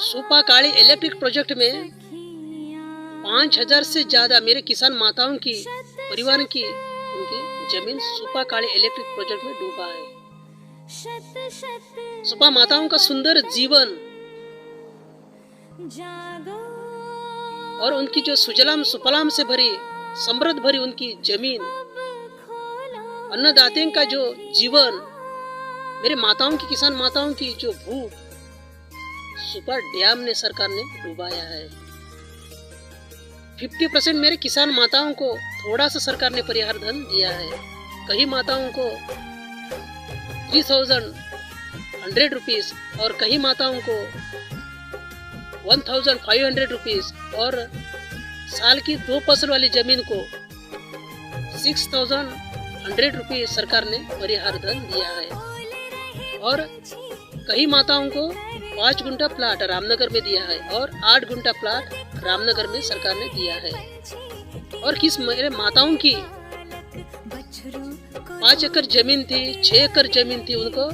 सुपा काली electric project में 5,000 से ज्यादा मेरे किसान माताओं की परिवार की उनकी जमीन सुपा काली इलेक्ट्रिक प्रोजेक्ट में डूबा है। सुपा माताओं का सुंदर जीवन और उनकी जो सुजलाम सुफलाम से भरी समृद्ध भरी उनकी जमीन, अन्नदाते का जो जीवन, मेरे माताओं की किसान माताओं की जो भूख सुपा डैम ने सरकार ने डुबाया है। 50% मेरे किसान माताओं को थोड़ा सा सरकार ने परिहार धन दिया है। कई माताओं को 3,100 रुपीज और कई माताओं को 1,500 रुपीज और साल की 2 फसल वाली जमीन को 6,100 रुपीज सरकार ने परिहार धन दिया है। और कई माताओं को 5 गुंठा प्लाट रामनगर में दिया है और 8 गुंठा प्लाट रामनगर में सरकार ने दिया है। और किस मेरे माताओं की 5 एकड़ जमीन थी, 6 एकड़ जमीन थी, उनको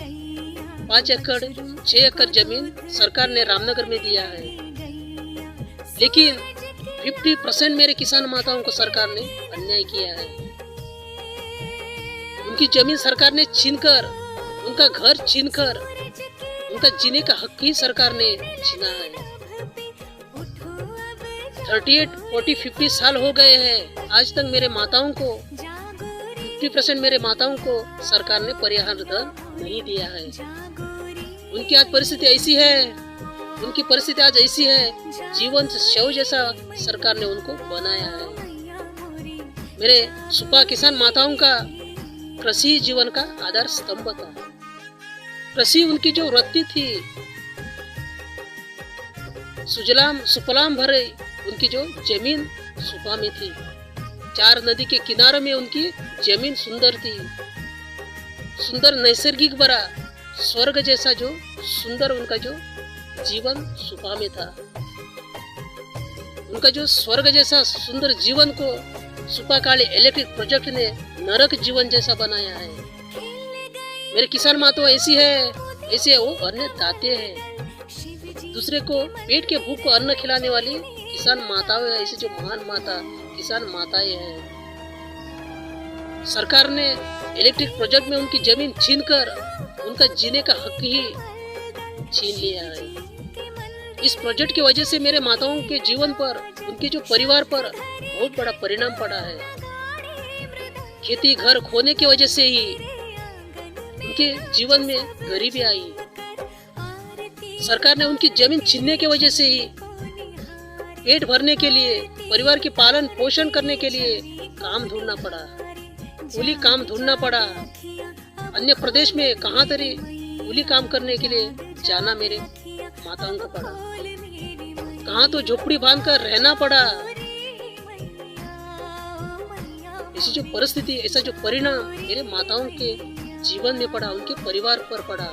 5 एकड़ 6 एकड़ जमीन सरकार ने रामनगर में दिया है। लेकिन 50% मेरे किसान माताओं को सरकार ने अन्याय किया है। उनकी जमीन सरकार ने छीनकर, उनका घर छीनकर, उनका जीने का हक ही सरकार ने छीना है। 38, 40, 50 साल हो गए हैं, आज तक मेरे माताओं को 50% मेरे माताओं को सरकार ने परिहार धन नहीं दिया है। उनकी आज परिस्थिति ऐसी है, उनकी परिस्थिति आज ऐसी है, जीवन से शव जैसा सरकार ने उनको बनाया है। मेरे सुपा किसान माताओं का कृषि जीवन का आधार स्तंभ था। कृषि उनकी जो वृत्ति थी, सुजलाम सुफलाम भरे उनकी जो जमीन सुपा में थी। 4 नदी के किनारों में उनकी जमीन सुंदर थी, सुंदर नैसर्गिक भरा स्वर्ग जैसा जो सुंदर उनका जो जीवन सुपा में था। उनका जो स्वर्ग जैसा सुंदर जीवन को सुपा काली इलेक्ट्रिक प्रोजेक्ट ने नरक जीवन जैसा बनाया है। मेरे किसान माताओं ऐसी है, ऐसे वो अन्न दाते हैं। दूसरे को पेट के भूख को अन्न खिलाने वाली किसान माताएं, ऐसी जो महान माता किसान माताएं हैं। सरकार ने इलेक्ट्रिक प्रोजेक्ट में उनकी जमीन छीनकर उनका जीने का हक ही छीन लिया है। इस प्रोजेक्ट की वजह से मेरे माताओं के जीवन पर, उनके जो परिवार पर बहुत बड़ा परिणाम पड़ा है। खेती घर खोने की वजह से ही उनके जीवन में गरीबी आई। सरकार ने उनकी जमीन छीनने की वजह से ही पेट भरने के लिए, परिवार के पालन पोषण करने के लिए काम ढूंढना पड़ा, कूली काम ढूंढना पड़ा। अन्य प्रदेश में कहाँ तरी कूली काम करने के लिए जाना मेरे माताओं को पड़ा, कहाँ तो झोपड़ी बांध कर रहना पड़ा। ऐसी जो परिस्थिति, ऐसा जो परिणाम मेरे माताओं के जीवन में पड़ा, उनके परिवार पर पड़ा।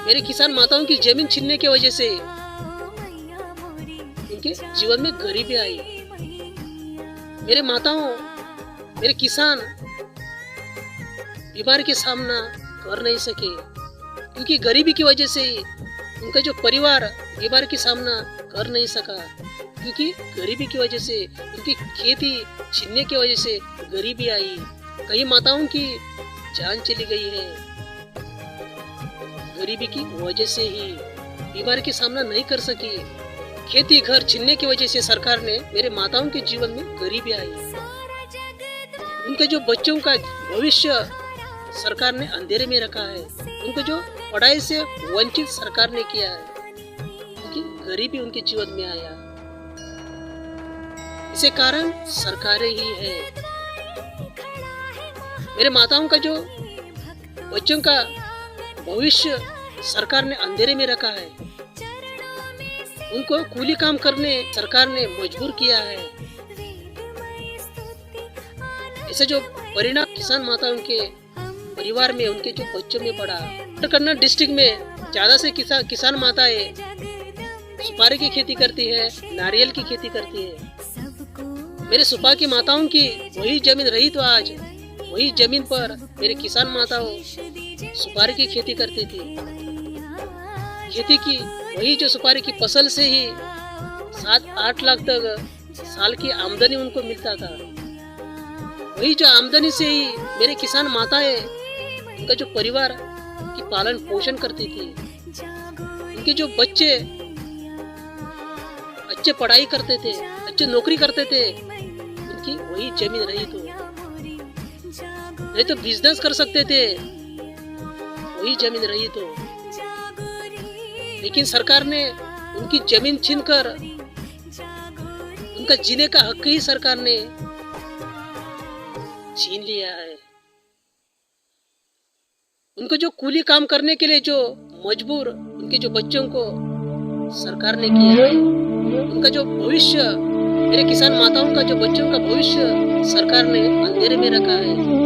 मेरे किसान माताओं की जमीन छीनने की वजह से उनके जीवन में गरीबी आई। मेरे माताओं, मेरे किसान बीमारी के सामना कर नहीं सके, क्योंकि गरीबी की वजह से उनका जो परिवार बीमारी के सामना कर नहीं सका, क्योंकि गरीबी की वजह से उनकी खेती छीनने की वजह से गरीबी आई। कई माताओं की जान चली गई है गरीबी की वजह से ही, बीमारी का सामना नहीं कर सकी। खेती घर छीनने की वजह से सरकार ने मेरे माताओं के जीवन में गरीबी आई। उनके जो बच्चों का भविष्य सरकार ने अंधेरे में रखा है, उनको जो पढ़ाई से वंचित सरकार ने किया है, क्योंकि गरीबी उनके जीवन में आया। इसे कारण सरकारें ही है। मेरे माताओं का जो बच्चों का भविष्य सरकार ने अंधेरे में रखा है, उनको कूली काम करने सरकार ने मजबूर किया है। ऐसे जो परिणाम किसान माताओं के परिवार में, उनके जो बच्चों में पड़ा। उत्तर कन्नड़ डिस्ट्रिक्ट में ज्यादा से किसान माताएं सुपारी की खेती करती है, नारियल की खेती करती है। मेरे सुपा की माताओं की वही जमीन रही तो आज वही जमीन पर मेरे किसान माताओं सुपारी की खेती करती थी। खेती की, वही जो सुपारी की फसल से ही 7-8 लाख तक साल की आमदनी उनको मिलता था। वही जो आमदनी से ही मेरे किसान माताएं उनका जो परिवार की पालन पोषण करती थी, उनके जो बच्चे अच्छे पढ़ाई करते थे, अच्छे नौकरी करते थे, उनकी वही जमीन रही तो नहीं तो बिजनेस कर सकते थे, वही जमीन रही तो। लेकिन सरकार ने उनकी जमीन छीनकर उनका जीने का हक ही सरकार ने छीन लिया है। उनको जो कूली काम करने के लिए जो मजबूर उनके जो बच्चों को सरकार ने किया है, उनका जो भविष्य, मेरे किसान माताओं का जो बच्चों का भविष्य सरकार ने अंधेरे में रखा है।